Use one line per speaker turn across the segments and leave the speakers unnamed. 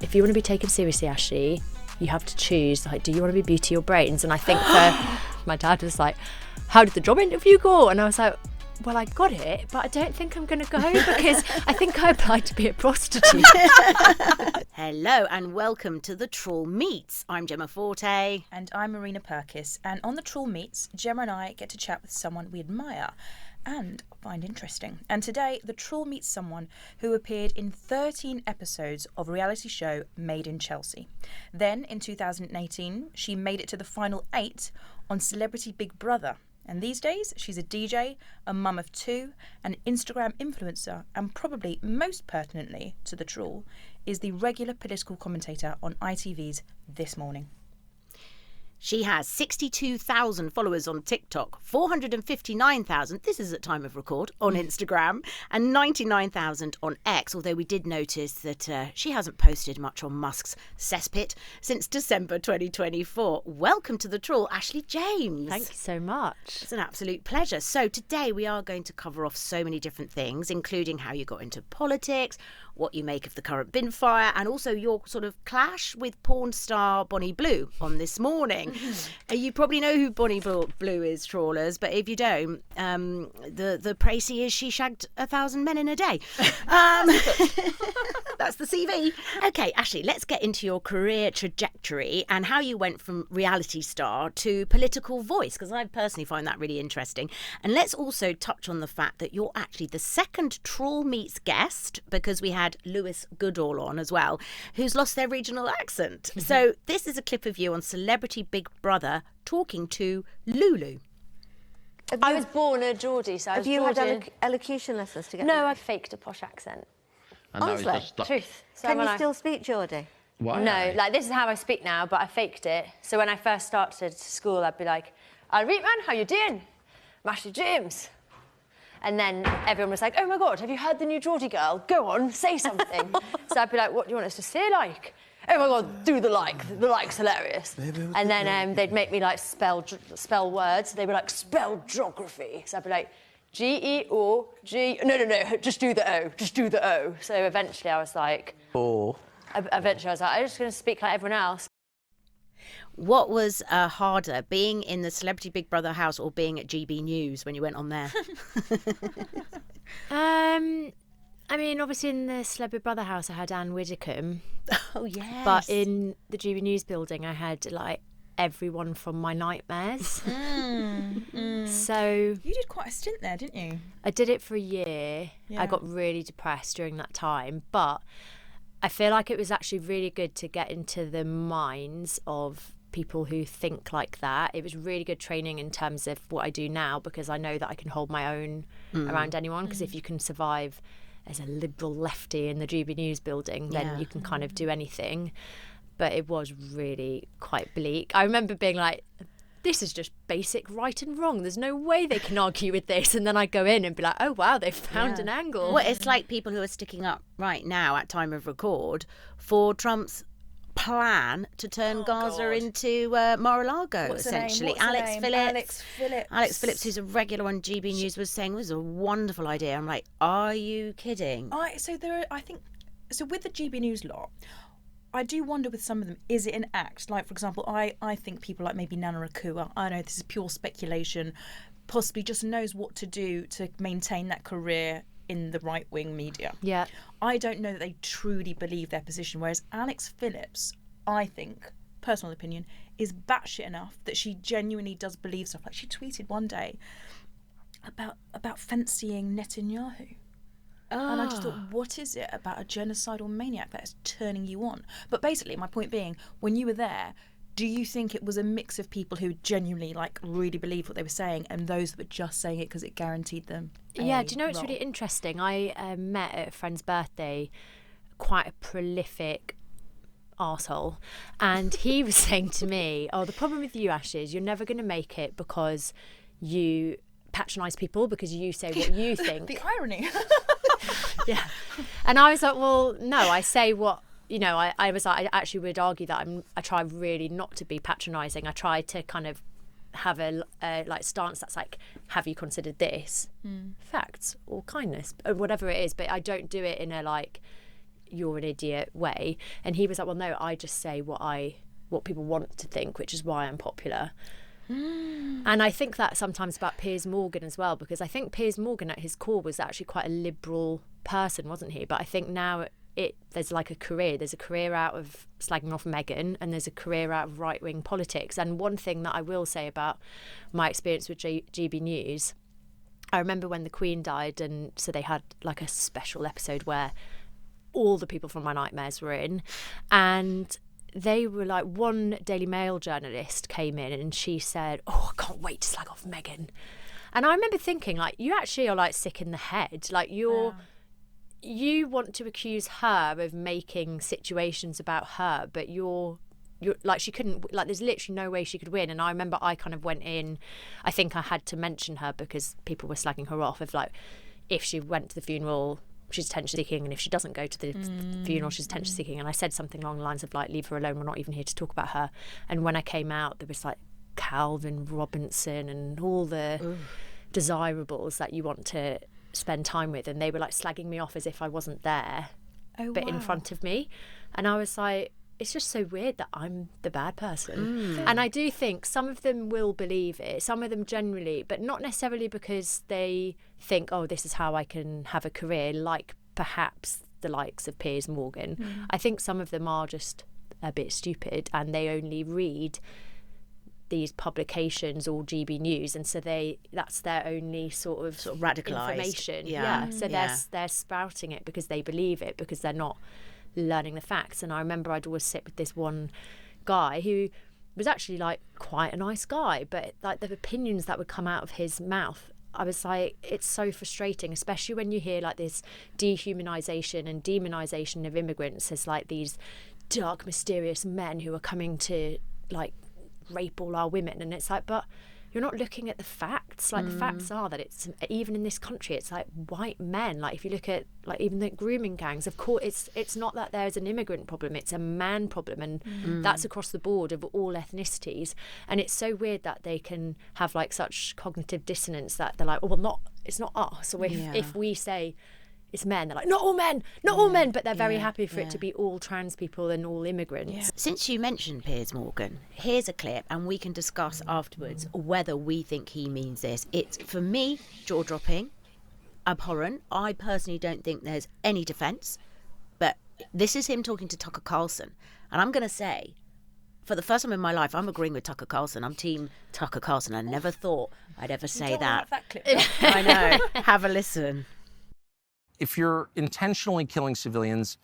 If you want to be taken seriously, Ashley, you have to choose, like, do you want to be beauty or brains? And I think my dad was like, how did the job interview go? And I was like, well, I got it, but I don't think I'm going to go because I think I applied to be a prostitute.
Hello and welcome to the Trawl Meets. I'm Jemma Forte.
And I'm Marina Purkis. And on the Trawl Meets, Jemma and I get to chat with someone we admire and find interesting. And today, the Trawl meets someone who appeared in 13 episodes of a reality show Made in Chelsea. Then, in 2018, she made it to the final 8 on Celebrity Big Brother. And these days, she's a DJ, a mum of 2, an Instagram influencer, and probably most pertinently to the Trawl, is the regular political commentator on ITV's This Morning.
She has 62,000 followers on TikTok, 459,000, this is at time of record, on Instagram, and 99,000 on X, although we did notice that she hasn't posted much on Musk's cesspit since December 2024. Welcome to the Trawl, Ashley James.
Thank you so much.
It's an absolute pleasure. So today we are going to cover off so many different things, including how you got into politics, what you make of the current bin fire, and also your sort of clash with porn star Bonnie Blue on This Morning. You probably know who Bonnie Blue is, trawlers, but if you don't, the précis is she shagged 1,000 men in a day. That's the CV. Okay, Ashley, let's get into your career trajectory and how you went from reality star to political voice, because I personally find that really interesting. And let's also touch on the fact that you're actually the second Trawl Meets guest, because we had Lewis Goodall on as well, who's lost their regional accent. Mm-hmm. So this is a clip of you on Celebrity Big Brother talking to Lulu.
I was born a Geordie, so I was Georgian.
Have you had elocution lessons to get?
No, I faked a posh accent.
And honestly?
Truth. So
Can you still speak Geordie?
Why? No, like this is how I speak now, but I faked it. So when I first started school, I'd be like, "All right, man, how you doing? I'm Ashley James." And then everyone was like, "Oh my God, have you heard the new Geordie girl? Go on, say something." So I'd be like, "What do you want us to say, like?" "Oh my God, do the like. The like's hilarious." And then they'd make me like spell words. They were like, "Spell geography." So I'd be like, G-E-O-G... No, just do the O. Just do the O. So eventually I was like... Eventually I was like, I'm just going to speak like everyone else.
What was harder, being in the Celebrity Big Brother house or being at GB News when you went on there?
I mean, obviously in the Celebrity Brother house I had Ann Widdecombe.
Oh, yes.
But in the GB News building I had, like, everyone from my nightmares. So
You did quite a stint there, didn't you?
I did it for a year.
Yeah.
I got really depressed during that time, but I feel like it was actually really good to get into the minds of people who think like that. It was really good training in terms of what I do now, because I know that I can hold my own around anyone, because if you can survive as a liberal lefty in the GB News building, then you can kind of do anything. But it was really quite bleak. I remember being like, this is just basic right and wrong. There's no way they can argue with this. And then I go in and be like, oh, wow, they've found an angle.
Well, it's like people who are sticking up right now at time of record for Trump's plan to turn Gaza into Mar-a-Lago,
What's her name?
essentially. Alex
Alex
Phillips, who's a regular on GB News, was saying this is a wonderful idea. I'm like, are you kidding?
So with the GB News lot, I do wonder with some of them, is it an act? Like, for example, I think people like maybe Nana Akua, I know this is pure speculation, possibly just knows what to do to maintain that career in the right-wing media.
Yeah.
I don't know that they truly believe their position, whereas Alex Phillips, I think, personal opinion, is batshit enough that she genuinely does believe stuff. Like, she tweeted one day about fancying Netanyahu. And I just thought, what is it about a genocidal maniac that is turning you on? But basically, my point being, when you were there, do you think it was a mix of people who genuinely, like, really believed what they were saying and those that were just saying it because it guaranteed them
Yeah, do you know what's really interesting? I met at a friend's birthday quite a prolific arsehole, and he was saying to me, oh, the problem with you, Ash, is you're never going to make it because you patronise people, because you say what you think.
The irony.
Yeah. And I was like, well, no, I say what, you know, I was like, I actually would argue that I try really not to be patronising. I try to kind of have a like stance that's like, have you considered this? Facts or kindness or whatever it is, but I don't do it in a like, you're an idiot way. And he was like, well, no, I just say what people want to think, which is why I'm popular. And I think that sometimes about Piers Morgan as well, because I think Piers Morgan at his core was actually quite a liberal person, wasn't he? But I think now there's like a career. There's a career out of slagging off Meghan, and there's a career out of right-wing politics. And one thing that I will say about my experience with GB News, I remember when the Queen died, and so they had like a special episode where all the people from my nightmares were in, and they were like, one Daily Mail journalist came in and she said, oh, I can't wait to slag off Meghan. And I remember thinking, like, you actually are like sick in the head. Like you want to accuse her of making situations about her, but you're like, she couldn't, like, there's literally no way she could win. And I remember I kind of went in, I think I had to mention her because people were slagging her off of like, if she went to the funeral, she's attention seeking, and if she doesn't go to the funeral, she's attention seeking. And I said something along the lines of like, leave her alone, we're not even here to talk about her. And when I came out, there was like Calvin Robinson and all the desirables that you want to spend time with, and they were like slagging me off as if I wasn't there, but in front of me. And I was like, it's just so weird that I'm the bad person. And I do think some of them will believe it, some of them generally, but not necessarily because they think, oh, this is how I can have a career, like perhaps the likes of Piers Morgan. I think some of them are just a bit stupid, and they only read these publications or GB News, and so that's their only sort of
radicalised
information. So they're spouting it because they believe it, because they're not learning the facts. And I remember I'd always sit with this one guy who was actually like quite a nice guy, but like the opinions that would come out of his mouth, I was like, it's so frustrating, especially when you hear like this dehumanization and demonization of immigrants as like these dark, mysterious men who are coming to like rape all our women. And it's like, but you're not looking at the facts. Like the facts are that it's, even in this country, it's like white men. Like if you look at like even the grooming gangs, of course it's not that there's an immigrant problem, it's a man problem, and that's across the board of all ethnicities. And it's so weird that they can have like such cognitive dissonance that they're like, oh well, it's not us. Or if we say it's men, they're like, not all men, but they're very happy for it to be all trans people and all immigrants.
Since you mentioned Piers Morgan, here's a clip and we can discuss afterwards whether we think he means this. It's, for me, jaw-dropping, abhorrent. I personally don't think there's any defence, but this is him talking to Tucker Carlson. And I'm going to say, for the first time in my life, I'm agreeing with Tucker Carlson. I'm team Tucker Carlson. I never thought I'd ever say that.
Clip.
I know. Have a listen.
If you're intentionally killing civilians,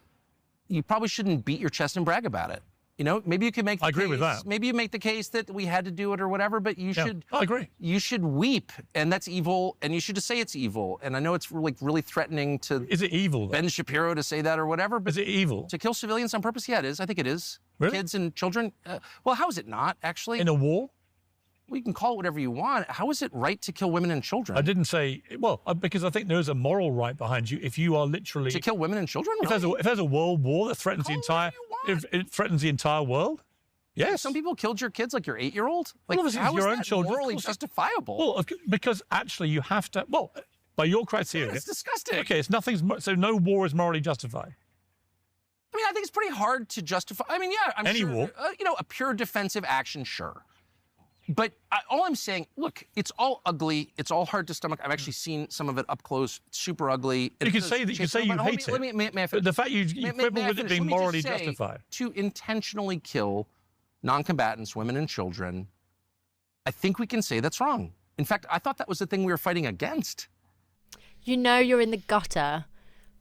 you probably shouldn't beat your chest and brag about it. You know, maybe you could make the
I agree
case,
with that.
Maybe you make the case that we had to do it or whatever, but you should.
I agree.
You should weep, and that's evil, and you should just say it's evil. And I know it's really threatening to.
Is it evil, though?
Ben Shapiro to say that or whatever, but
Is it evil?
to kill civilians on purpose? Yeah, it is. I think it is.
Really?
Kids and children. Well, how is it not, actually?
In a war?
Well, you can call it whatever you want. How is it right to kill women and children?
I didn't say, well, because I think there is a moral right behind you if you are literally...
To kill women and children?
If there's a world war that threatens it threatens the entire world, yes.
Some people killed your kids, like your 8-year-old? Like,
Well, obviously,
how
it's your
is
own
that
children.
morally justifiable?
Well, because actually you have to, well, by your criteria...
It's disgusting.
Okay, so no war is morally justified.
I mean, I think it's pretty hard to justify. I mean, yeah, I'm
Any
sure.
war.
A pure defensive action, sure. But all I'm saying, look, it's all ugly. It's all hard to stomach. I've actually seen some of it up close. Super ugly.
You can say that. You say you hate it.
May I finish?
The fact you quibble with it being morally
Let me just say,
justified.
To intentionally kill non-combatants, women and children, I think we can say that's wrong. In fact, I thought that was the thing we were fighting against.
You know you're in the gutter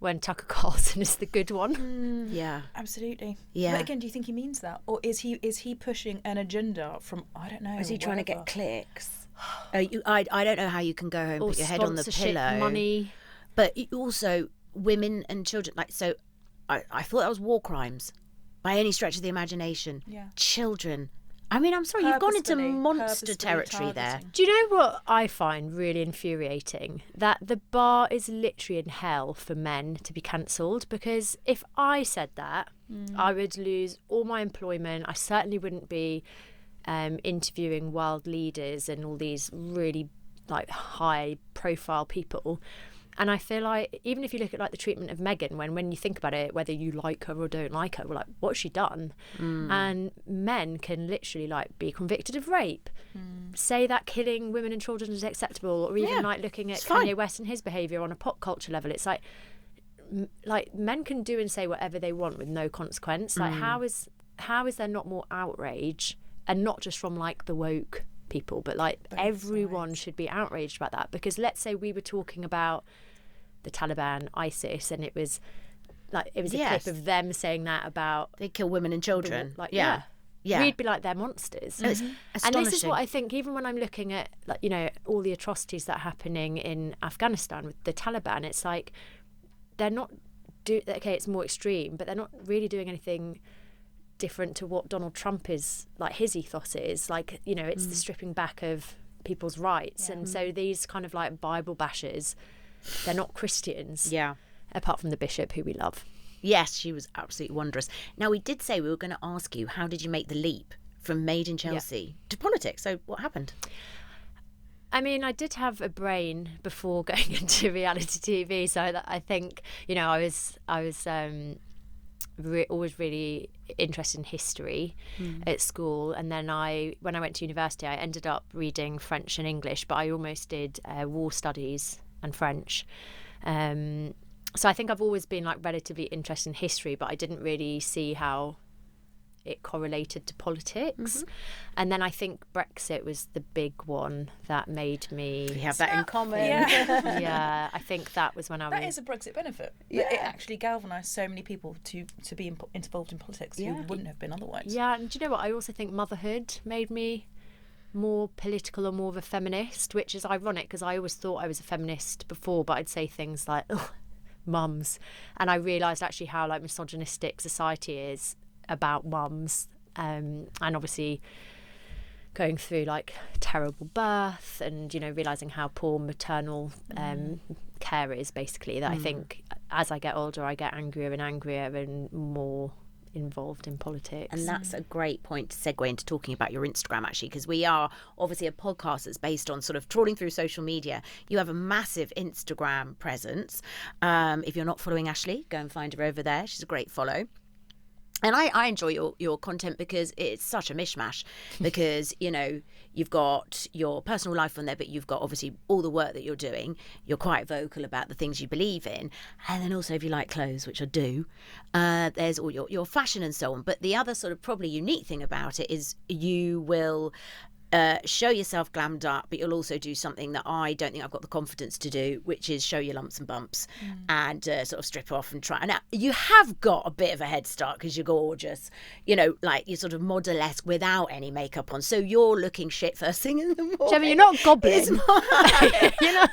when Tucker Carlson is the good one.
Yeah.
Absolutely.
Yeah.
But again, do you think he means that, or is he pushing an agenda from, I don't know?
Is he trying to
wherever?
get clicks? I don't know how you can go home,
Or
put your head on the
sponsorship
pillow.
money.
But also women and children. Like, so I thought that was war crimes by any stretch of the imagination.
Yeah.
Children. I mean, I'm sorry, you've gone into monster
Purposefully
territory there.
targeting.
Do you know what I find really infuriating? That the bar is literally in hell for men to be cancelled, because if I said that, I would lose all my employment. I certainly wouldn't be interviewing world leaders and all these really like high profile people. And I feel like even if you look at like the treatment of Meghan, when you think about it, whether you like her or don't like her, we're like, what's she done? And men can literally like be convicted of rape, say that killing women and children is acceptable, or even like looking at Kanye West and his behaviour on a pop culture level. It's like men can do and say whatever they want with no consequence. Like how is there not more outrage, and not just from like the woke people, but like everyone should be outraged about that? Because let's say we were talking about the Taliban, ISIS, and it was a clip of them saying that about
they kill women and children.
We'd be like, they're monsters.
It's
and this is what I think, even when I'm looking at like, you know, all the atrocities that are happening in Afghanistan with the Taliban, it's like they're not it's more extreme, but they're not really doing anything different to what Donald Trump is, like his ethos is. Like, you know, it's the stripping back of people's rights. And so these kind of like Bible bashers, they're not Christians. Yeah. Apart from the bishop, who we love.
Yes, she was absolutely wondrous. Now, we did say we were going to ask you, how did you make the leap from Made in Chelsea to politics? So what happened?
I mean, I did have a brain before going into reality TV, so I think, you know, I was always really interested in history at school, and then when I went to university, I ended up reading French and English, but I almost did war studies and French. So I think I've always been like relatively interested in history, but I didn't really see how it correlated to politics. And then I think Brexit was the big one that made me...
We have that in common.
Yeah, I think that was when I was...
That is a Brexit benefit. Yeah. It actually galvanised so many people to be involved in politics who wouldn't have been otherwise. Yeah,
and do you know what? I also think motherhood made me more political or more of a feminist, which is ironic because I always thought I was a feminist before, but I'd say things like, ugh, mums. And I realised actually how like misogynistic society is about mums, and obviously going through like terrible birth and, you know, realising how poor maternal care is, basically, that I think as I get older I get angrier and more involved in politics.
And that's a great point to segue into talking about your Instagram, actually, because we are obviously a podcast that's based on sort of trawling through social media. You have a massive Instagram presence. If you're not following Ashley, go and find her over there. She's a great follow. And I enjoy your content because it's such a mishmash, because, you know, you've got your personal life on there, but you've got obviously all the work that you're doing. You're quite vocal about the things you believe in. And then also, if you like clothes, which I do, there's all your fashion and so on. But the other sort of probably unique thing about it is you will show yourself glammed up, but you'll also do something that I don't think I've got the confidence to do, which is show your lumps and bumps and sort of strip off and try. And now you have got a bit of a head start because you're gorgeous, you know, like you're sort of model-esque without any makeup on. So you're looking shit first thing in the morning.
Jemma, you're not a goblin. you're not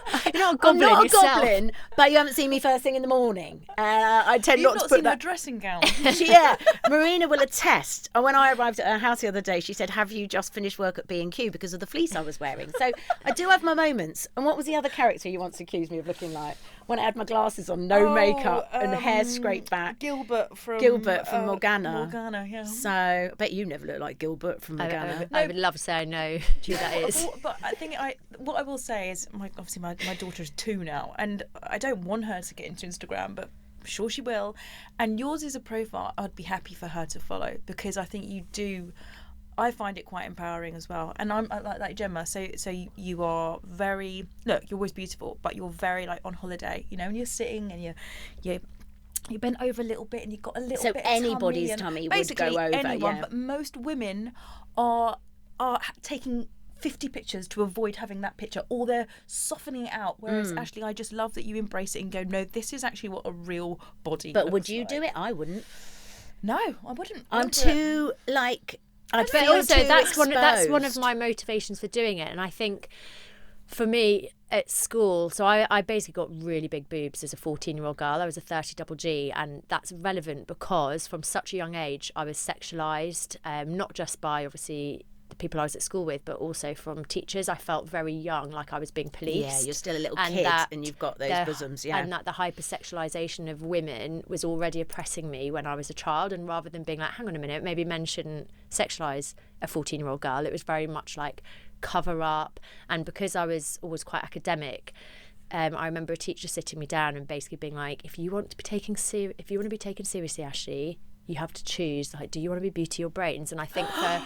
a goblin.
I'm not
yourself.
a goblin, but you haven't seen me first thing in the morning. I tend
You've
not to
not
put
seen
that.
her dressing gown.
Yeah, Marina will attest. And when I arrived at her house the other day, she said, "Have you just finished work at B&Q because of the fleece I was wearing?" So I do have my moments. And what was the other character you once accused me of looking like? When I had my glasses on, no makeup, and hair scraped back.
Gilbert from
Morgana.
Morgana, yeah.
So I bet you never look like Gilbert from Morgana.
I would love to say I know who that is.
But I think what I will say is, my daughter is 2 now, and I don't want her to get into Instagram, but I'm sure she will. And yours is a profile I'd be happy for her to follow, because I think you do. I find it quite empowering as well. And I'm like Jemma, so you are very, look, you're always beautiful, but you're very like on holiday, you know, and you're sitting and you bent over a little bit and you've got a little bit of
anybody's tummy would go over,
anyone,
yeah.
But most women are taking 50 pictures to avoid having that picture, or they're softening it out, whereas Ashley, I just love that you embrace it and go, no, this is actually what a real body
But
looks
would you
like.
do it? I wouldn't.
No, I wouldn't.
I'm too like I'd
But
feel
also
too
that's one of
exposed.
my motivations for doing it. And I think for me at school, so I basically got really big boobs as a 14-year-old girl. I was a 30 double G, and that's relevant because from such a young age I was sexualised, not just by obviously the people I was at school with, but also from teachers. I felt very young, like I was being policed.
Yeah, you're still a little
and
kid
that
and you've got those bosoms, yeah.
And that the hypersexualisation of women was already oppressing me when I was a child, and rather than being like, hang on a minute, maybe men shouldn't sexualise a 14-year-old girl, it was very much like cover up. And because I was always quite academic, I remember a teacher sitting me down and basically being like, if you want to be taken seriously, Ashley, you have to choose, like, do you want to be beauty or brains? And I think for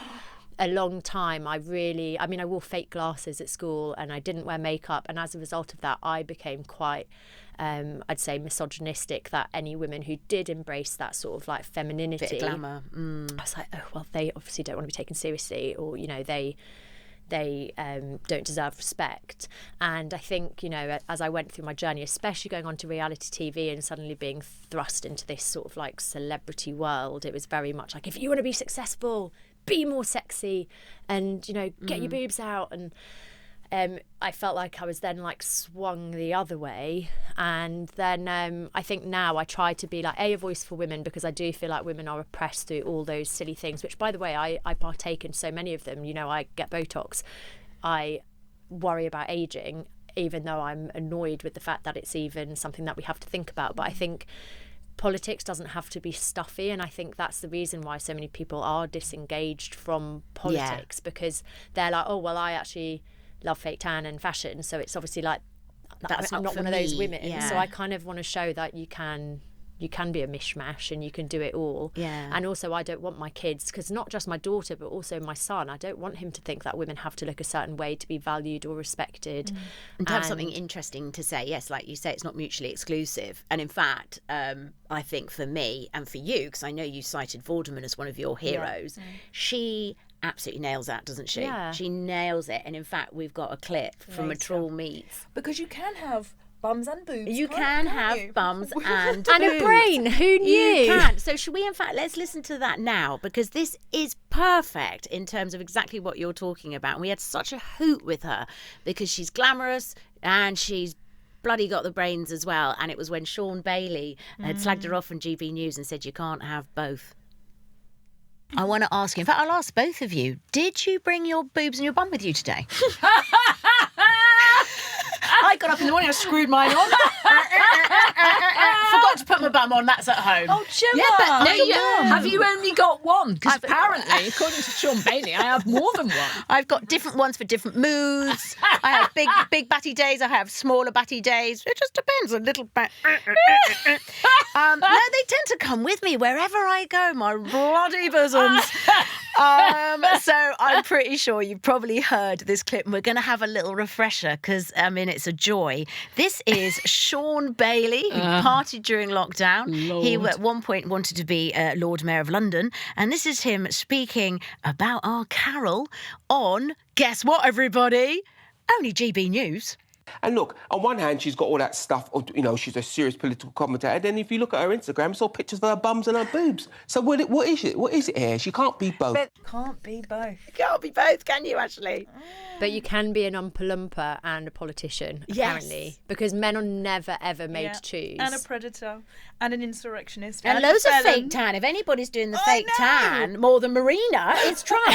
a long time I wore fake glasses at school and I didn't wear makeup, and as a result of that I became quite I'd say misogynistic, that any women who did embrace that sort of like femininity,
bit of glamour,
I was like, oh well, they obviously don't want to be taken seriously, or they don't deserve respect. And I think, as I went through my journey, especially going on to reality TV and suddenly being thrust into this sort of like celebrity world, it was very much like, if you want to be successful, be more sexy and, get your boobs out. And I felt like I was then like swung the other way. And then I think now I try to be like a voice for women, because I do feel like women are oppressed through all those silly things, which, by the way, I partake in so many of them. I get Botox. I worry about aging, even though I'm annoyed with the fact that it's even something that we have to think about. But I think politics doesn't have to be stuffy, and I think that's the reason why so many people are disengaged from politics, because they're like, oh well, I actually love fake tan and fashion, so it's obviously like I'm not one of those women. So I kind of want to show that you can be a mishmash and you can do it all. And also, I don't want my kids, because not just my daughter but also my son, I don't want him to think that women have to look a certain way to be valued or respected.
And to have something interesting to say. Yes, like you say, it's not mutually exclusive. And in fact, I think for me and for you, because I know you cited Vorderman as one of your heroes, she absolutely nails that, doesn't she? She nails it. And in fact, we've got a clip from a Trawl Meets.
Because you can have bums and boobs.
You can have bums and
boobs. And a brain. Who knew?
You can. So should we, in fact, let's listen to that now, because this is perfect in terms of exactly what you're talking about. And we had such a hoot with her because she's glamorous and she's bloody got the brains as well. And it was when Sean Bailey had slagged her off on GB News and said you can't have both. I want to ask you, in fact, I'll ask both of you, did you bring your boobs and your bum with you today? I got up in the morning, I screwed mine on. Forgot to put my bum on, that's at home.
Oh, Jemma!
Yeah, but
Have you only got one? Because apparently, according to Sean Bailey, I have more than one.
I've got different ones for different moods. I have big batty days, I have smaller batty days. It just depends a little bit. No, they tend to come with me wherever I go, my bloody bosoms. So I'm pretty sure you've probably heard this clip, and we're going to have a little refresher because, it's a joy. This is Sean Bailey, who partied during lockdown.
Lord.
He at one point wanted to be Lord Mayor of London, and this is him speaking about our Carol on, guess what, everybody? Only GB News.
And look, on one hand, she's got all that stuff of, she's a serious political commentator. And then if you look at her Instagram, it's all pictures of her bums and her boobs. So what is it? What is it here? She can't be both.
Can't be both.
You can't be both, can you, Ashley?
But you can be an Oompa Loompa and a politician, apparently. Because men are never, ever made to choose.
And a predator. And an insurrectionist.
And loads of fake tan. If anybody's doing the fake tan more than Marina, it's Trump.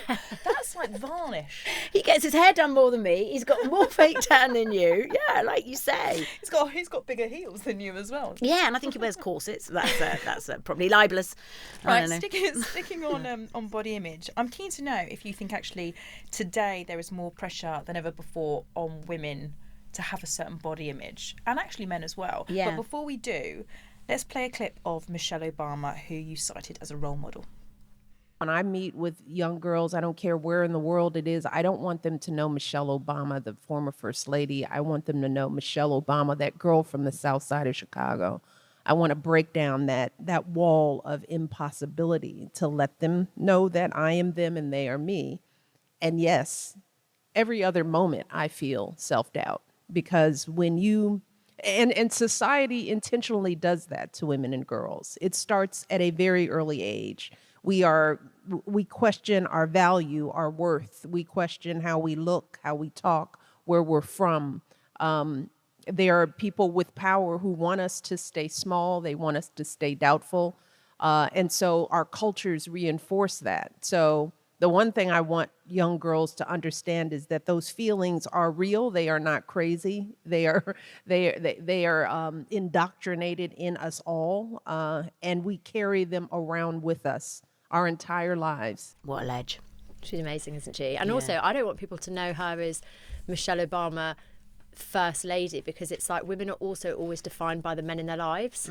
That's like varnish.
He gets his hair done more than me. He's got more fake tan than you. Yeah, like you say.
He's got bigger heels than you as well.
Yeah, and I think he wears corsets. That's probably libelous.
Right, sticking on body image, I'm keen to know if you think actually today there is more pressure than ever before on women to have a certain body image, and actually men as well.
Yeah.
But before we do, let's play a clip of Michelle Obama, who you cited as a role model.
When I meet with young girls, I don't care where in the world it is, I don't want them to know Michelle Obama, the former First Lady. I want them to know Michelle Obama, that girl from the South Side of Chicago. I want to break down that wall of impossibility to let them know that I am them and they are me. And yes, every other moment I feel self-doubt, because when you, and society intentionally does that to women and girls. It starts at a very early age. We question our value, our worth. We question how we look, how we talk, where we're from. There are people with power who want us to stay small. They want us to stay doubtful. And so our cultures reinforce that. So the one thing I want young girls to understand is that those feelings are real. They are not crazy. They are indoctrinated in us all, and we carry them around with us our entire lives.
What a ledge.
She's amazing, isn't she? And also, I don't want people to know her as Michelle Obama first lady, because it's like women are also always defined by the men in their lives.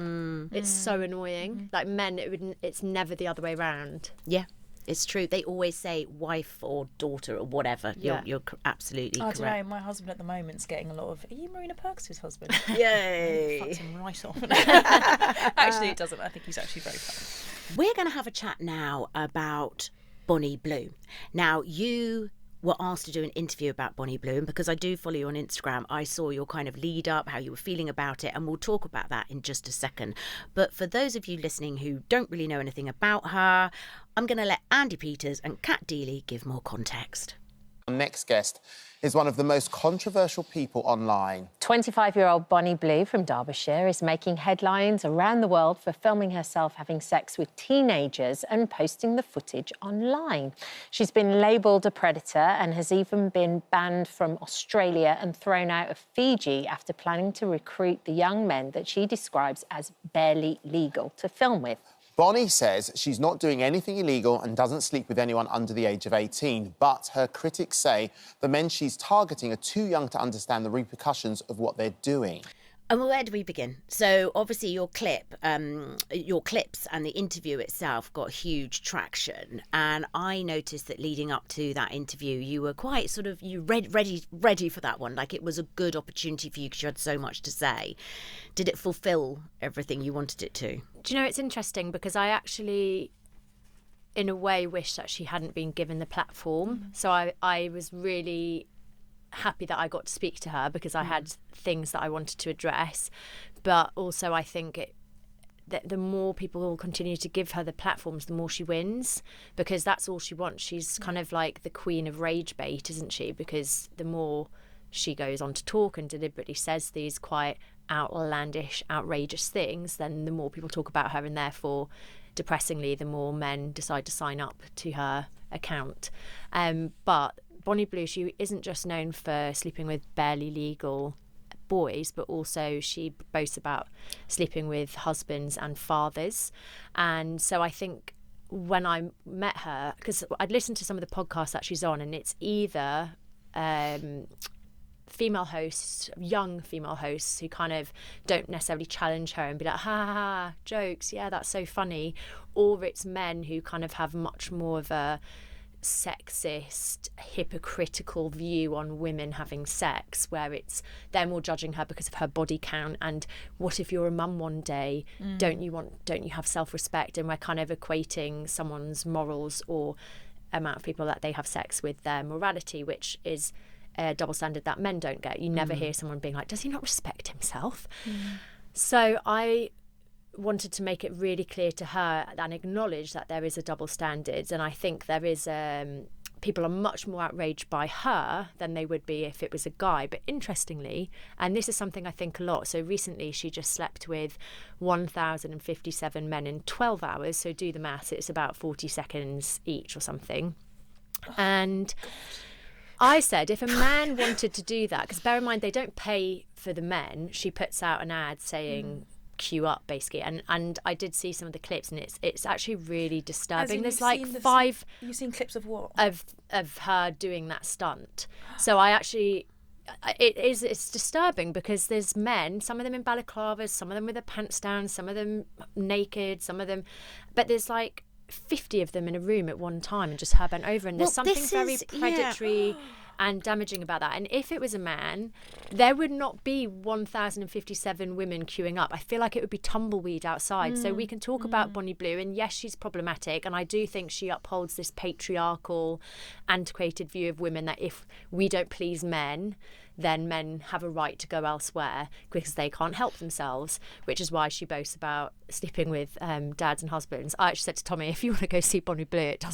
It's so annoying. Like men, it's never the other way around.
Yeah, it's true. They always say wife or daughter or whatever.
Yeah.
You're absolutely
I
correct.
don't know, my husband at the moment's getting a lot of, are you Marina Perkins' husband?
Yay.
Fucked him right off. Actually, it doesn't. I think he's actually very funny.
We're going to have a chat now about Bonnie Blue. Now, you were asked to do an interview about Bonnie Blue, and because I do follow you on Instagram, I saw your kind of lead up, how you were feeling about it, and we'll talk about that in just a second. But for those of you listening who don't really know anything about her, I'm going to let Andy Peters and Kat Deely give more context.
Our next guest is one of the most controversial people online.
25-year-old Bonnie Blue from Derbyshire is making headlines around the world for filming herself having sex with teenagers and posting the footage online. She's been labelled a predator and has even been banned from Australia and thrown out of Fiji after planning to recruit the young men that she describes as barely legal to film with.
Bonnie says she's not doing anything illegal and doesn't sleep with anyone under the age of 18, but her critics say the men she's targeting are too young to understand the repercussions of what they're doing.
And where do we begin? So obviously your clips and the interview itself got huge traction. And I noticed that leading up to that interview, you were quite sort of ready for that one. Like it was a good opportunity for you because you had so much to say. Did it fulfill everything you wanted it to?
Do you know, it's interesting because I actually, in a way, wish that she hadn't been given the platform. So I was really happy that I got to speak to her because I had things that I wanted to address, but also I think that the more people will continue to give her the platforms, the more she wins, because that's all she wants. She's kind of like the queen of rage bait, isn't she? Because the more she goes on to talk and deliberately says these quite outlandish, outrageous things, then the more people talk about her, and therefore, depressingly, the more men decide to sign up to her account. But Bonnie Blue, she isn't just known for sleeping with barely legal boys, but also she boasts about sleeping with husbands and fathers. And so I think when I met her, because I'd listened to some of the podcasts that she's on, and it's either female hosts, young female hosts who kind of don't necessarily challenge her and be like, ha ha ha, jokes, yeah, that's so funny, or it's men who kind of have much more of a sexist, hypocritical view on women having sex, where it's they're more judging her because of her body count, and what if you're a mum one day, don't you have self-respect, and we're kind of equating someone's morals or amount of people that they have sex with their morality, which is a double standard that men don't get. You never hear someone being like, does he not respect himself? So I wanted to make it really clear to her and acknowledge that there is a double standard, and I think there is people are much more outraged by her than they would be if it was a guy. But interestingly, and this is something I think a lot, so recently she just slept with 1,057 men in 12 hours, so do the maths, it's about 40 seconds each or something. And I said, if a man wanted to do that, because bear in mind they don't pay for the men, she puts out an ad saying queue up, basically, and I did see some of the clips, and it's actually really disturbing. There's like five.
You've seen clips of what?
Of her doing that stunt. So I actually, it's disturbing because there's men, some of them in balaclavas, some of them with their pants down, some of them naked, some of them, but there's like 50 of them in a room at one time and just her bent over, and there's something very predatory and damaging about that. And if it was a man, there would not be 1,057 women queuing up. I feel like it would be tumbleweed outside. So we can talk about Bonnie Blue, and yes, she's problematic, and I do think she upholds this patriarchal, antiquated view of women that if we don't please men, then men have a right to go elsewhere because they can't help themselves, which is why she boasts about sleeping with dads and husbands. I actually said to Tommy, if you want to go see Bonnie Blue, it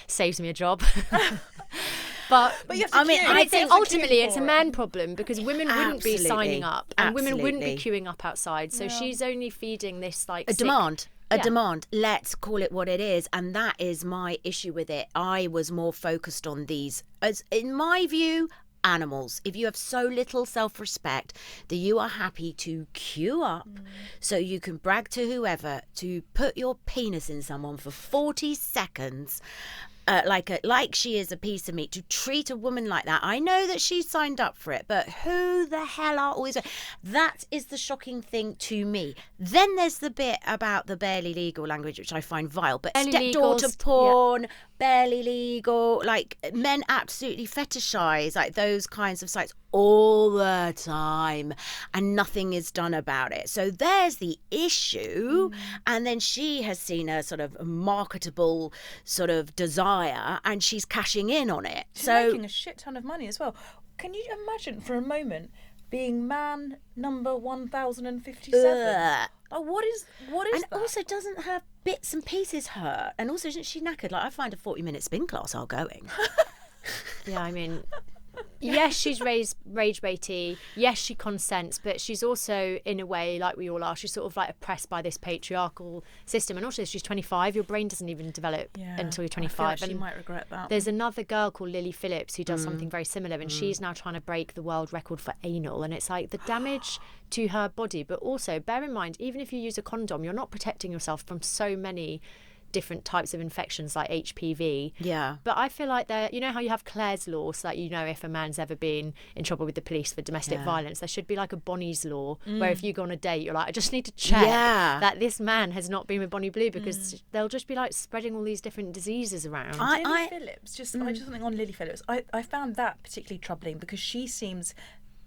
saves me a job. But you have to I think ultimately it's a man problem, because women wouldn't be signing up and women wouldn't be queuing up outside. So she's only feeding this like
demand. Let's call it what it is. And that is my issue with it. I was more focused on these, as in my view, animals. If you have so little self-respect that you are happy to queue up so you can brag to whoever to put your penis in someone for 40 seconds, like she is a piece of meat, to treat a woman like that. I know that she signed up for it, but who the hell are all these? That is the shocking thing to me. Then there's the bit about the barely legal language, which I find vile. But stepdaughter porn, barely legal, like men absolutely fetishize like those kinds of sites all the time, and nothing is done about it. So there's the issue, and then she has seen a sort of marketable sort of desire, and she's cashing in on it.
She's making a shit ton of money as well. Can you imagine for a moment being man number 1057? Like, what is
and
that?
also, doesn't her bits and pieces hurt? And also, isn't she knackered? Like, I find a 40-minute spin class all going.
Yeah, I mean, yes, she's rage baity. Yes, she consents, but she's also, in a way, like we all are, she's sort of like oppressed by this patriarchal system. And also, she's 25. Your brain doesn't even develop until you're 25.
I feel like she might regret that.
There's another girl called Lily Phillips who does something very similar, and she's now trying to break the world record for anal. And it's like the damage to her body, but also bear in mind, even if you use a condom, you're not protecting yourself from so many different types of infections like HPV.
Yeah.
But I feel like you know how you have Clare's law, so that you know if a man's ever been in trouble with the police for domestic violence, there should be like a Bonnie's law where if you go on a date, you're like, I just need to check that this man has not been with Bonnie Blue, because they'll just be like spreading all these different diseases around.
Lily Phillips, just something on Lily Phillips. I found that particularly troubling because she seems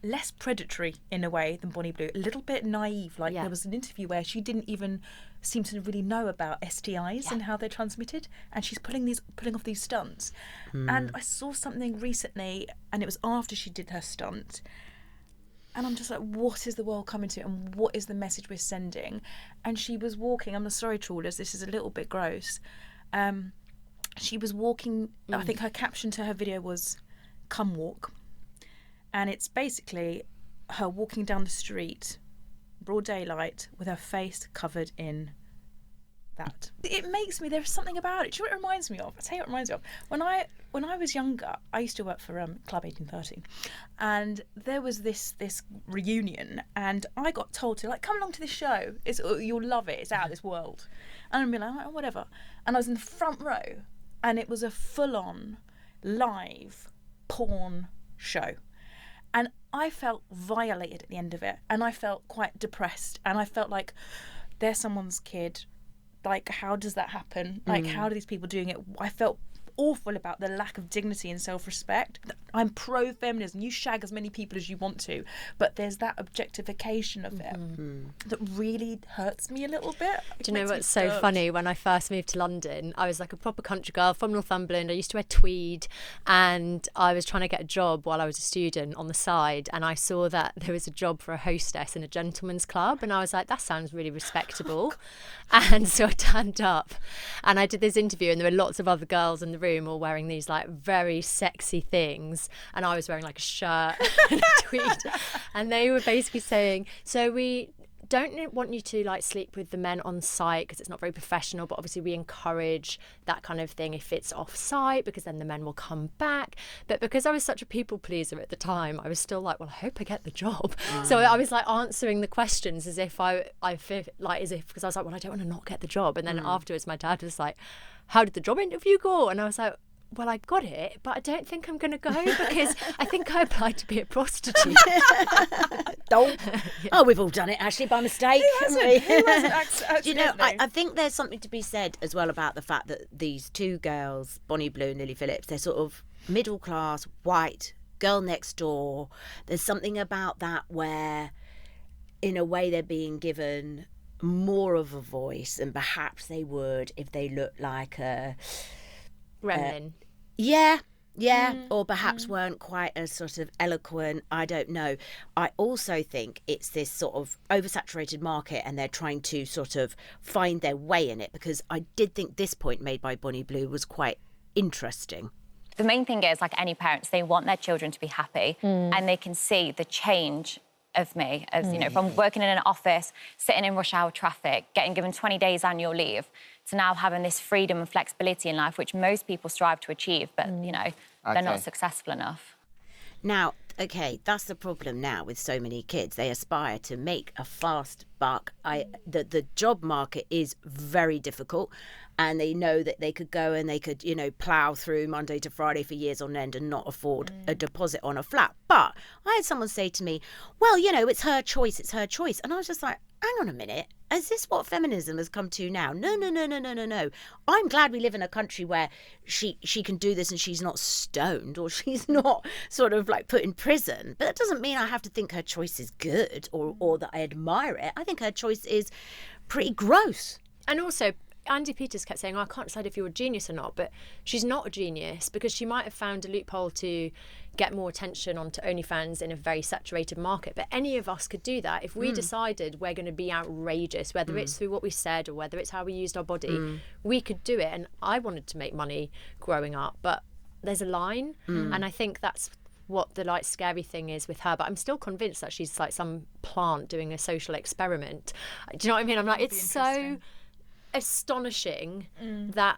less predatory in a way than Bonnie Blue, a little bit naive. Like there was an interview where she didn't even seem to really know about STIs and how they're transmitted, and she's pulling off these stunts. And I saw something recently, and it was after she did her stunt, and I'm just like, what is the world coming to, and what is the message we're sending? And she was walking, I'm sorry trawlers, this is a little bit gross, she was walking, I think her caption to her video was "come walk," and it's basically her walking down the street, broad daylight, with her face covered in that. It makes me, there's something about it. Do you know what it reminds me of? I'll tell you what it reminds me of. When I was younger, I used to work for Club 1830, and there was this reunion, and I got told to, like, come along to this show. You'll love it. It's out of this world. And I'd be like, oh, whatever. And I was in the front row, and it was a full-on live porn show. And I felt violated at the end of it, and I felt quite depressed, and I felt like they're someone's kid. Like, how does that happen? Like, how are these people doing it? I felt awful about the lack of dignity and self-respect. I'm pro-feminism. You shag as many people as you want to, but there's that objectification of it that really hurts me a little bit.
Do you know what's so funny? When I first moved to London, I was like a proper country girl from Northumberland. I used to wear tweed, and I was trying to get a job while I was a student on the side, and I saw that there was a job for a hostess in a gentleman's club, and I was like, that sounds really respectable. And so I turned up, and I did this interview, and there were lots of other girls in the room all wearing these like very sexy things, and I was wearing like a shirt and a tweed, and they were basically saying, so we don't want you to like sleep with the men on site because it's not very professional, but obviously we encourage that kind of thing if it's off site, because then the men will come back. But because I was such a people pleaser at the time, I was still like, well, I hope I get the job. So I was like answering the questions as if I feel like, as if, because I was like, well, I don't want to not get the job. And then afterwards my dad was like, how did the job interview go? And I was like, well, I got it, but I don't think I'm going to go because I think I applied to be a prostitute.
Oh, we've all done it, actually, by mistake.
Who hasn't
Do you know, I think there's something to be said as well about the fact that these two girls, Bonnie Blue and Lily Phillips, they're sort of middle class, white, girl next door. There's something about that where, in a way, they're being given more of a voice than perhaps they would if they looked like a
Gremlin.
Or perhaps weren't quite as sort of eloquent. I don't know. I also think it's this sort of oversaturated market, and they're trying to sort of find their way in it, because I did think this point made by Bonnie Blue was quite interesting.
The main thing is, like any parents, they want their children to be happy, and they can see the change of me, as you know, from working in an office, sitting in rush hour traffic, getting given 20 days annual leave, to now having this freedom and flexibility in life, which most people strive to achieve, but, you know, they're not successful enough.
Now, Okay, that's the problem now with so many kids. They aspire to make a fast buck. The job market is very difficult, and they know that they could go and they could, plough through Monday to Friday for years on end and not afford a deposit on a flat. But I had someone say to me, well, it's her choice, it's her choice. And I was just like, hang on a minute. Is this what feminism has come to now? No. I'm glad we live in a country where she can do this and she's not stoned or she's not sort of like put in prison. But that doesn't mean I have to think her choice is good or that I admire it. I think her choice is pretty gross.
And also, Andy Peters kept saying, I can't decide if you're a genius or not, but she's not a genius because she might have found a loophole to get more attention onto OnlyFans in a very saturated market. But any of us could do that if we decided we're going to be outrageous, whether it's through what we said or whether it's how we used our body, we could do it. And I wanted to make money growing up, but there's a line. And I think that's what the scary thing is with her. But I'm still convinced that she's like some plant doing a social experiment. Do you know what I mean? I'm like, it's so astonishing that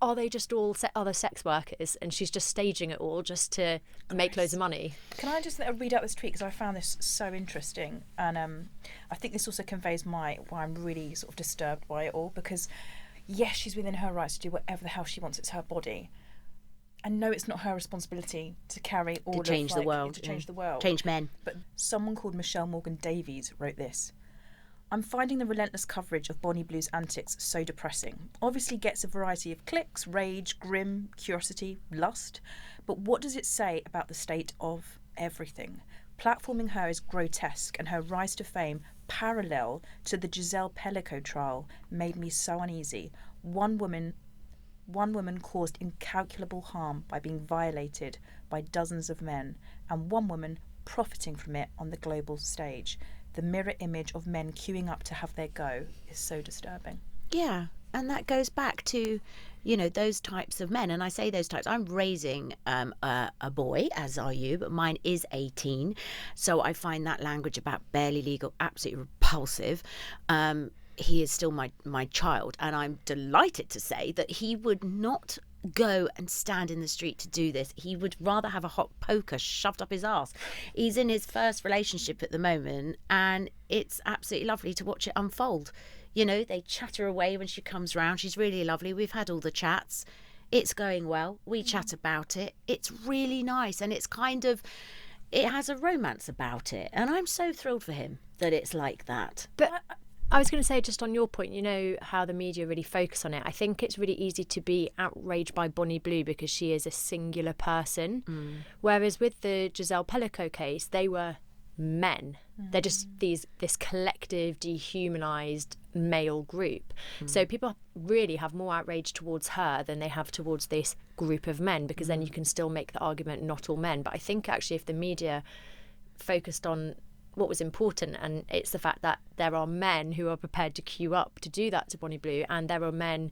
are they just all other sex workers and she's just staging it all just to make loads of money.
Can I just read out this tweet because I found this so interesting, and I think this also conveys why I'm really sort of disturbed by it all, because yes, she's within her rights to do whatever the hell she wants, it's her body, and no, it's not her responsibility to carry all
to change the world,
to change the world,
change men.
But someone called Michelle Morgan Davies wrote this: I'm finding the relentless coverage of Bonnie Blue's antics so depressing. Obviously gets a variety of clicks, rage, grim, curiosity, lust. But what does it say about the state of everything? Platforming her is grotesque, and her rise to fame, parallel to the Giselle Pellico trial, made me so uneasy. One woman caused incalculable harm by being violated by dozens of men, and one woman profiting from it on the global stage. The mirror image of men queuing up to have their go is so disturbing.
Yeah, and that goes back to, those types of men. And I say those types. I'm raising a boy, as are you, but mine is 18. So I find that language about barely legal absolutely repulsive. He is still my child, and I'm delighted to say that he would not go and stand in the street to do this. He would rather have a hot poker shoved up his arse. He's in his first relationship at the moment, and it's absolutely lovely to watch it unfold. They chatter away when she comes round. She's really lovely. We've had all the chats. It's going well. We chat about it. It's really nice, and it's it has a romance about it, and I'm so thrilled for him that it's like that.
But I was going to say, just on your point, how the media really focus on it. I think it's really easy to be outraged by Bonnie Blue because she is a singular person. Whereas with the Giselle Pellico case, they were men. They're just this collective, dehumanised male group. So people really have more outrage towards her than they have towards this group of men, because then you can still make the argument not all men. But I think actually if the media focused on what was important, and it's the fact that there are men who are prepared to queue up to do that to Bonnie Blue, and there are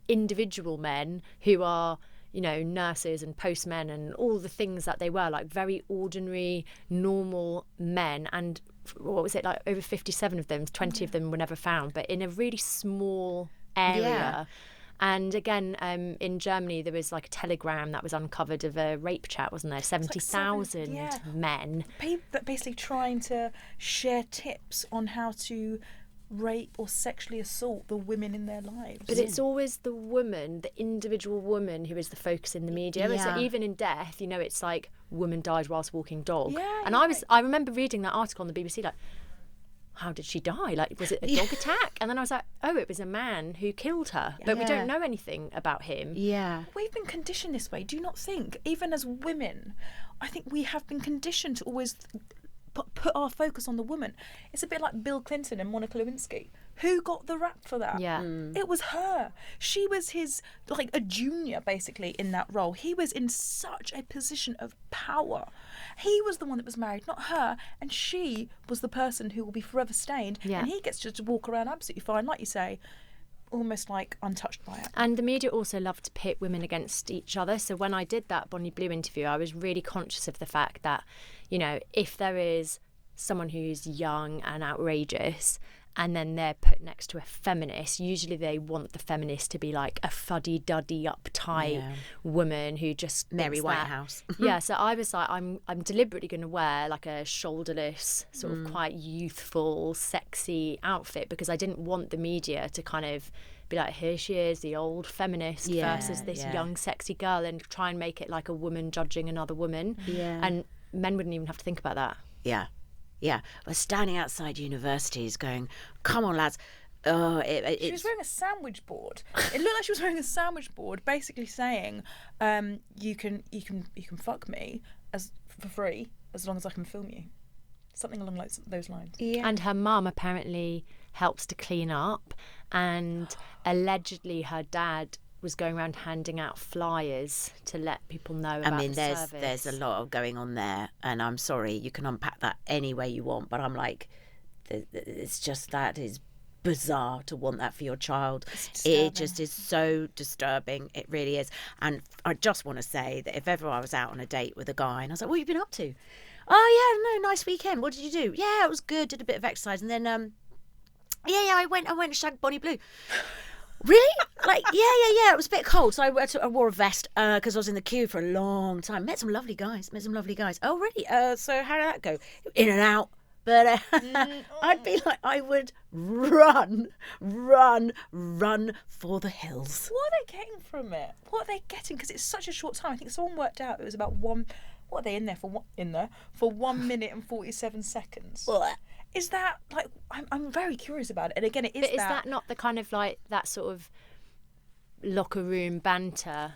individual men who are nurses and postmen and all the things that they were, like very ordinary normal men. And what was it, like over 57 of them, 20 of them were never found, but in a really small area. And again, in Germany, there was like a telegram that was uncovered of a rape chat, wasn't there? 70,000 men.
Basically trying to share tips on how to rape or sexually assault the women in their lives.
But it's always the woman, the individual woman, who is the focus in the media.
Yeah.
So even in death, it's like woman died whilst walking dog. I remember reading that article on the BBC, like, how did she die? Like, was it a dog attack? And then I was like, oh, it was a man who killed her. But we don't know anything about him.
Yeah.
We've been conditioned this way. Do you not think? Even as women, I think we have been conditioned to always put our focus on the woman. It's a bit like Bill Clinton and Monica Lewinsky. Who got the rap for that?
Yeah.
It was her. She was his, like, a junior, basically, in that role. He was in such a position of power. He was the one that was married, not her, and she was the person who will be forever stained, and he gets just to walk around absolutely fine, like you say, almost like untouched by it.
And the media also love to pit women against each other. So when I did that Bonnie Blue interview, I was really conscious of the fact that, if there is someone who's young and outrageous and then they're put next to a feminist, usually they want the feminist to be like a fuddy-duddy, uptight woman who just
Mary
thinks
Whitehouse.
Yeah, so I was like, I'm deliberately going to wear like a shoulderless, sort of quite youthful, sexy outfit, because I didn't want the media to kind of be like, here she is, the old feminist versus this young, sexy girl, and try and make it like a woman judging another woman.
Yeah.
And men wouldn't even have to think about that.
Yeah. Yeah. We're standing outside universities going, come on, lads. Oh,
she was wearing a sandwich board. It looked like she was wearing a sandwich board, basically saying, you can fuck me for free as long as I can film you. Something along those lines.
Yeah. And her mum apparently helps to clean up, and allegedly her dad was going around handing out flyers to let people know about the service.
There's a lot going on there, and I'm sorry, you can unpack that any way you want, but I'm like, it's just, that is bizarre to want that for your child. It just is so disturbing. It really is. And I just want to say that if ever I was out on a date with a guy and I was like, what have you been up to? Oh yeah, no, nice weekend. What did you do? Yeah, it was good. Did a bit of exercise, and then I went and shagged Bonnie Blue. Really? Like, yeah. It was a bit cold, so I wore a vest because I was in the queue for a long time. Met some lovely guys. Oh, really? So how did that go? In and out. But I'd be like, I would run for the hills.
What are they getting from it? What are they getting? Because it's such a short time. I think someone worked out it was about one. What are they in there for? 1 minute and 47 seconds.
What?
Is that like? I'm very curious about it. And again, it is.
But is that not the kind of like that sort of locker room banter?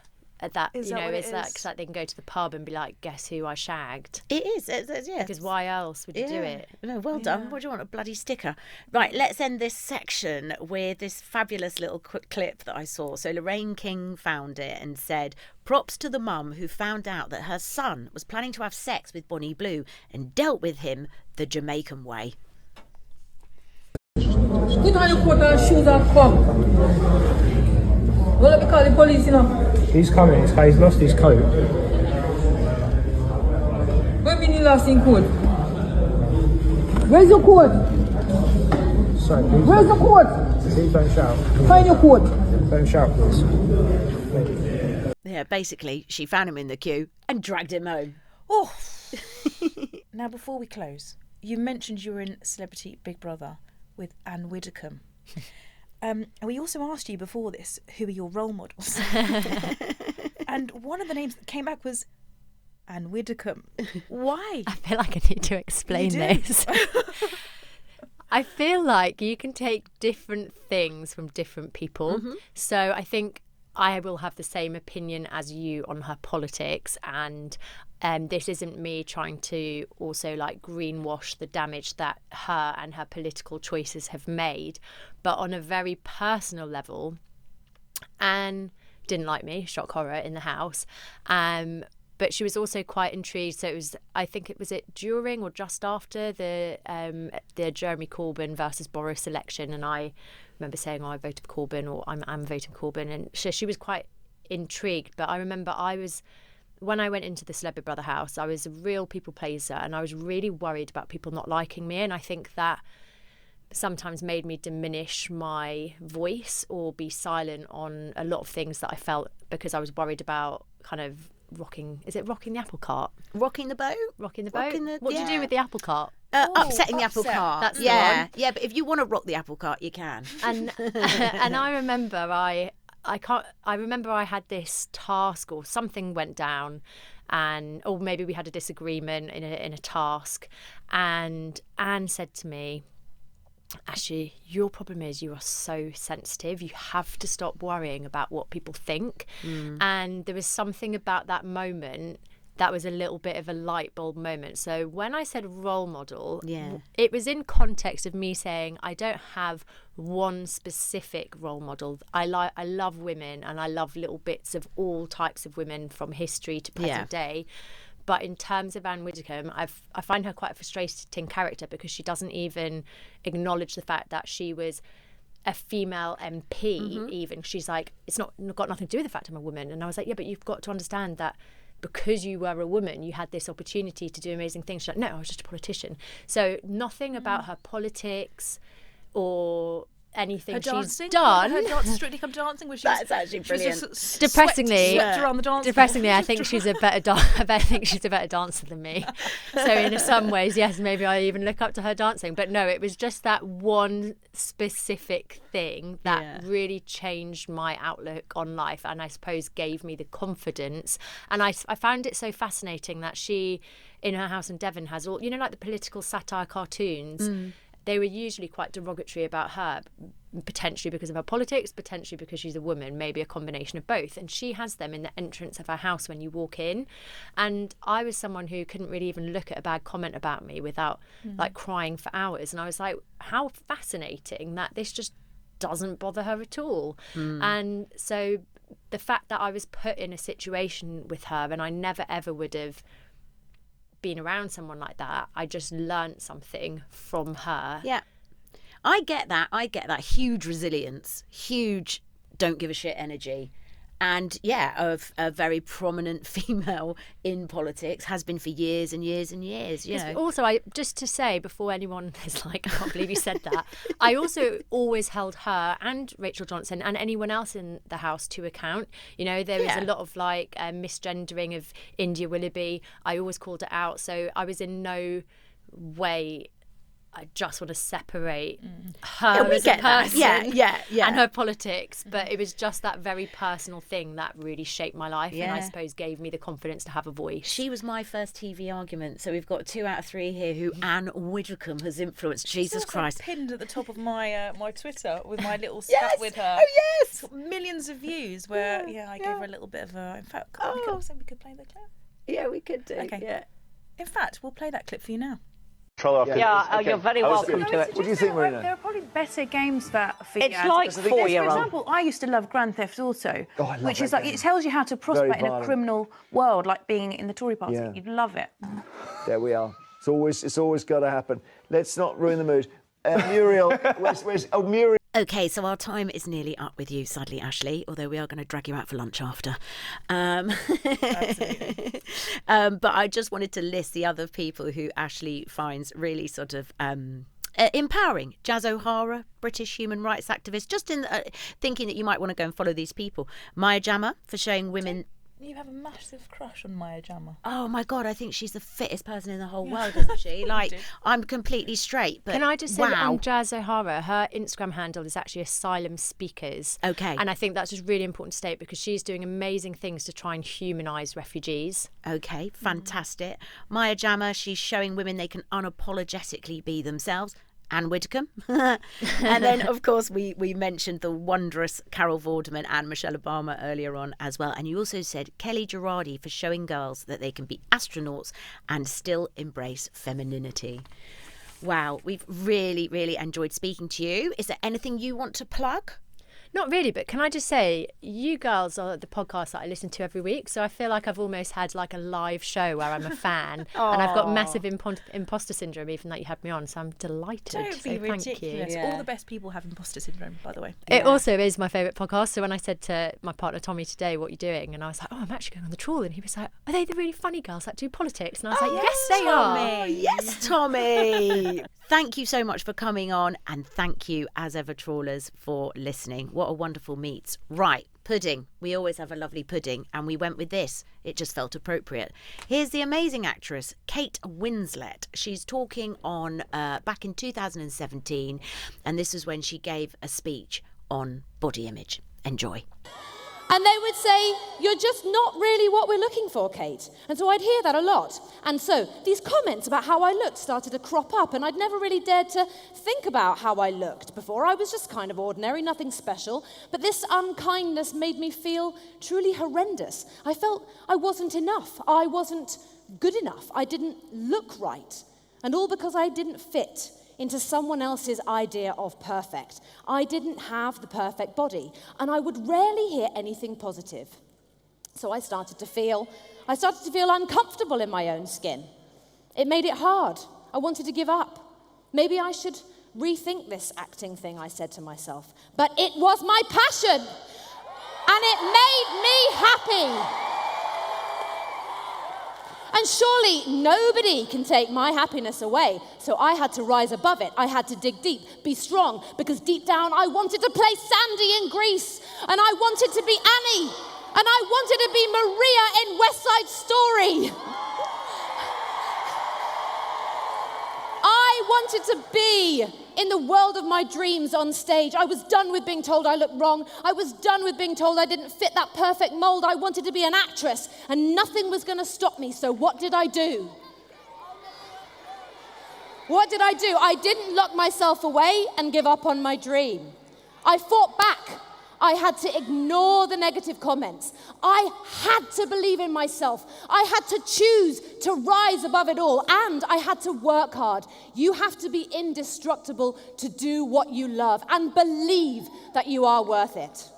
That
is
you know,
it's
like they can go to the pub and be like, "Guess who I shagged?"
It is, yeah.
Because why else would you do it?
No, well done. What do you want? A bloody sticker? Right, let's end this section with this fabulous little quick clip that I saw. So Lorraine King found it and said, "Props to the mum who found out that her son was planning to have sex with Bonnie Blue and dealt with him the Jamaican way."
Put on your coat and shoes and come. Well, let me call the police, you know.
He's coming. He's lost his coat.
When did you lost his coat? Where's your coat?
Sorry, please.
Where's the coat?
Please don't shout.
Find your coat.
Don't shout, please.
Yeah, basically, she found him in the queue and dragged him home.
Oh. Now, before we close, you mentioned you were in Celebrity Big Brother with Ann Widdecombe. We also asked you before this, who are your role models? And one of the names that came back was Ann Widdecombe. Why?
I feel like I need to explain this. I feel like you can take different things from different people. Mm-hmm. So I think I will have the same opinion as you on her politics, and this isn't me trying to also like greenwash the damage that her and her political choices have made. But on a very personal level, Anne didn't like me, shock horror, in the house. But she was also quite intrigued. So I think it was during or just after the Jeremy Corbyn versus Boris election, and I remember saying, I voted for Corbyn, or I'm voting Corbyn, and she was quite intrigued. But I remember when I went into the Celebrity Brother house, I was a real people pleaser, and I was really worried about people not liking me, and I think that sometimes made me diminish my voice or be silent on a lot of things that I felt, because I was worried about kind of rocking the apple cart?
Rocking the boat?
What do you do with the apple cart?
Upsetting the apple cart.
That's
yeah, but if you want to rock the apple cart, you can.
And I remember I remember I had this task, or something went down, or maybe we had a disagreement in a task, and Anne said to me, "Actually, your problem is you are so sensitive. You have to stop worrying about what people think." And there was something about that moment that was a little bit of a light bulb moment. So when I said role model, it was in context of me saying I don't have one specific role model. I love women, and I love little bits of all types of women from history to present day. But in terms of Ann Widdecombe, I find her quite a frustrating character, because she doesn't even acknowledge the fact that she was a female MP. Even she's like, it's not got nothing to do with the fact I'm a woman. And I was like, yeah, but you've got to understand that because you were a woman, you had this opportunity to do amazing things. She's like, no, I was just a politician. So nothing about her politics or anything
Her
she's
dancing?
done.
Her Strictly Come Dancing, was she?
That's actually brilliant.
Depressingly,
around the dance
I think she's a better dancer than me. So in some ways, yes, maybe I even look up to her dancing. But no, it was just that one specific thing that really changed my outlook on life, and I suppose gave me the confidence. And I found it so fascinating that she, in her house in Devon, has all, like the political satire cartoons. They were usually quite derogatory about her, potentially because of her politics, potentially because she's a woman, maybe a combination of both. And she has them in the entrance of her house when you walk in. And I was someone who couldn't really even look at a bad comment about me without like crying for hours. And I was like, how fascinating that this just doesn't bother her at all. And so the fact that I was put in a situation with her, and I never ever would have been around someone like that, I just learnt something from her.
Yeah, I get that. Huge resilience, huge don't give a shit energy. And of a very prominent female in politics, has been for years and years and years.
Also, just to say, before anyone is like, I can't believe you said that, I also always held her and Rachel Johnson and anyone else in the house to account. There was a lot of like misgendering of India Willoughby. I always called it out. So I was in no way, I just want to separate her as a person and her politics. But it was just that very personal thing that really shaped my life and I suppose gave me the confidence to have a voice.
She was my first TV argument. So we've got 2 out of 3 here who Ann Widdecombe has influenced. Jesus Christ.
Pinned at the top of my my Twitter with my little spat with her.
Oh, yes.
It's got millions of views where, I gave her a little bit of a... In fact, we could also play the clip.
Yeah, we could do.
Okay.
Yeah.
In fact, we'll play that clip for you now.
You're very welcome to it.
What do you think, Marina?
There are probably better games for
It's
you.
like 4-year-old.
For example, I used to love Grand Theft Auto, which is like,
game.
it tells you how to prosper
Very
in a
violent.
criminal world, like being in the Tory party.
Yeah.
You'd love it.
There we are. It's always got to happen. Let's not ruin the mood. Muriel, where's Muriel?
Okay, so our time is nearly up with you, sadly, Ashley, although we are going to drag you out for lunch after. But I just wanted to list the other people who Ashley finds really sort of empowering. Jazz O'Hara, British human rights activist, just in thinking that you might want to go and follow these people. Maya Jemma for showing women...
You have a massive crush on Maya Jemma.
Oh my God, I think she's the fittest person in the whole world, isn't she? Like, I'm completely straight, but
Can I just say that
wow.
on Jazz O'Hara, her Instagram handle is actually Asylum Speakers.
Okay.
And I think that's just really important to state because she's doing amazing things to try and humanise refugees.
Okay, fantastic. Maya Jemma, she's showing women they can unapologetically be themselves. Ann Widdecombe. And then, of course, we mentioned the wondrous Carol Vorderman and Michelle Obama earlier on as well. And you also said Kelly Girardi for showing girls that they can be astronauts and still embrace femininity. Wow, we've really, really enjoyed speaking to you. Is there anything you want to plug?
Not really, but can I just say, you girls are the podcast that I listen to every week, so I feel like I've almost had like a live show where I'm a fan, and I've got massive imposter syndrome even that you had me on, so I'm delighted.
Don't be ridiculous.
Thank you.
Yeah. All the best people have imposter syndrome, by the way.
It also is my favourite podcast, so when I said to my partner Tommy today, what are you doing? And I was like, I'm actually going on the trawl, and he was like, are they the really funny girls that do politics? And I was like, yes, they are.
Yes, Tommy. Thank you so much for coming on, and thank you, as ever, trawlers, for listening. What a wonderful meet. Right, pudding. We always have a lovely pudding, and we went with this. It just felt appropriate. Here's the amazing actress, Kate Winslet. She's talking on back in 2017, and this is when she gave a speech on body image. Enjoy.
And they would say, you're just not really what we're looking for, Kate. And so I'd hear that a lot. And so these comments about how I looked started to crop up, and I'd never really dared to think about how I looked before. I was just kind of ordinary, nothing special. But this unkindness made me feel truly horrendous. I felt I wasn't enough. I wasn't good enough. I didn't look right. And all because I didn't fit into someone else's idea of perfect. I didn't have the perfect body, and I would rarely hear anything positive. So I started to feel uncomfortable in my own skin. It made it hard. I wanted to give up. Maybe I should rethink this acting thing, I said to myself. But it was my passion, and it made me happy. And surely nobody can take my happiness away. So I had to rise above it. I had to dig deep, be strong, because deep down I wanted to play Sandy in Grease, and I wanted to be Annie, and I wanted to be Maria in West Side Story. I wanted to be in the world of my dreams on stage. I was done with being told I looked wrong. I was done with being told I didn't fit that perfect mold. I wanted to be an actress, and nothing was going to stop me. So what did I do? What did I do? I didn't lock myself away and give up on my dream. I fought back. I had to ignore the negative comments. I had to believe in myself. I had to choose to rise above it all, and I had to work hard. You have to be indestructible to do what you love and believe that you are worth it.